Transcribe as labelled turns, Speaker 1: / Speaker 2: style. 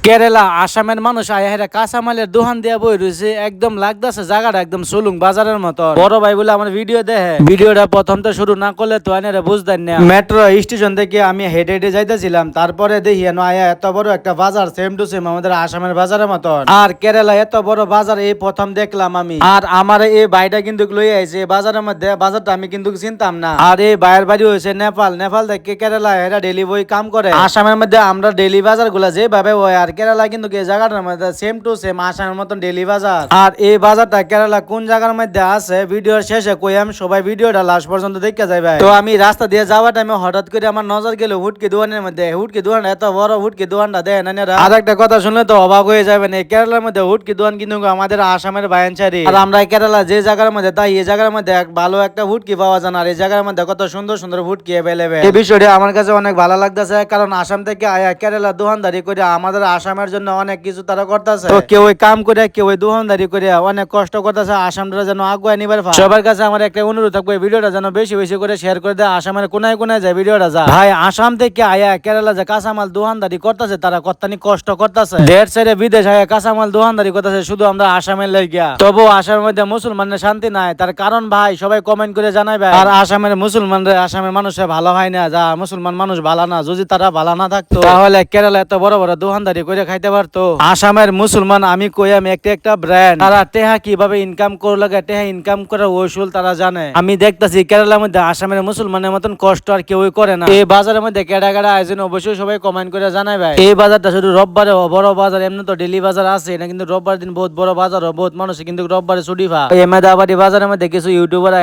Speaker 1: কেরালা আসামের মানুষ আয়া কাঁচামালের দোকান দিয়া বই রয়েছে, একদম লাগতেছে জায়গাটা একদম সুলুং বাজারের মতো। বড় ভাই বলে আমার ভিডিও দেখে, ভিডিওটা প্রথম তো শুরু না করলে তো আইনারা বুঝতেন না। মেট্রো স্টেশন থেকে আমি হেঁটে হেঁটে যাইতেছিলাম, তারপরে দেখি আয়া এত বড় একটা বাজার, সেম টু সেম আমাদের আসামের বাজারের মতন। আর কেরালা এত বড় বাজার এই প্রথম দেখলাম আমি। আর আমার এই ভাইটা কিন্তু লই আইছে বাজারের মধ্যে, বাজারটা আমি কিন্তু চিনতাম না। আর এই ভাইয়ের বাড়ি হয়েছে নেপাল, নেপাল থেকে কেরালা এরা ডেলি বই কাম করে। আসামের মধ্যে আমরা ডেলি বাজার গুলা যেভাবে হয় আর কেরালা কিন্তু এই জায়গাটার মধ্যে সেম টু সেম আসামের মতন ডেলি বাজার। আর এই বাজারটা কেরালা কোন জায়গার মধ্যে আছে ভিডিওর শেষে কই আমি, সবাই ভিডিওটা লাস্ট পর্যন্ত দেখে যাইবে। তো আমি রাস্তা দিয়ে যাওয়ার টাইমে হঠাৎ করে আমার নজর গেল হুটকি দোকানের মধ্যে। হুটকি দোকান এত বড় হুটকি দোকানটা দেয় না। আর একটা কথা শুনলে তো অবাক হয়ে যাবেন, এই কেরালার মধ্যে হুটকি দোকান কিন্তু আমাদের আসামের বায়ানচারি। আর আমরা কেরালা যে জায়গার মধ্যে তাই এই জায়গার মধ্যে ভালো একটা হুটকি পাওয়া যায় না। আর এই জায়গার মধ্যে কত সুন্দর সুন্দর হুটকি অ্যাভেলেবেল। এই বিষয়টা আমার কাছে অনেক ভালো লাগতেছে, কারণ আসাম থেকে আয়া কেরালা দোকানদারি করে আমাদের আসামের জন্য অনেক কিছু তারা করতেছে। তো কেউ কাম করে, কেউ দোকানদারি করে অনেক কষ্ট করতেছে, আসামটা যেন আগুয়া নিবার। সবার কাছে আমার একটা অনুরোধ থাকবে, ভিডিওটা যেন বেশি বেশি করে শেয়ার করে দেয়, আসামের কোনায় কোনায় যায় ভিডিওটা যা। ভাই আসাম থেকে আয়া কেরালা যে কাঁচামাল দোকানদারি করতেছে, তারা কত্তানি কষ্ট করতেছে। দেড় ছেড়ে বিদেশ আয়া কাঁচামাল দোকানদারি করতেছে শুধু আমরা আসামের লাগিয়া। তবু আসামের মধ্যে মুসলমানের শান্তি নাই, তার কারণ ভাই সবাই কমেন্ট করে জানাইবে। আর আসামের মুসলমানরা, আসামের মানুষের ভালো হয় না, যা মুসলমান মানুষ ভালো না। যদি তারা ভালো না থাকতো তাহলে কেরালা এত বড় বড় দোকানদারি করে খাইতে পারতো। আসামের মুসলমান আমি কই আমি একটা একটা ব্র্যান্ড, তারা টেহা কিভাবে ইনকাম করে লাগে, টেহা ইনকাম করার ওসুল তারা জানে। আমি দেখতেছি কেরালার মধ্যে আসামের মুসলমানের মতন কষ্ট আর কেউই করে না। এই বাজারের মধ্যে কেডা কেডা আয়োজন অবশ্যই সবাই কমেন্ট করে জানাই ভাই। এই বাজারটা শুধু রোববারে বড় বাজার, এমনি তো ডেলি বাজার আছে না, কিন্তু রোববার দিন বহুত বড় বাজার, বহুত মানুষ কিন্তু রোববারে ছুটি পায়। এই মেদাবাড়ি বাজারের মধ্যে কিছু ইউটিউবার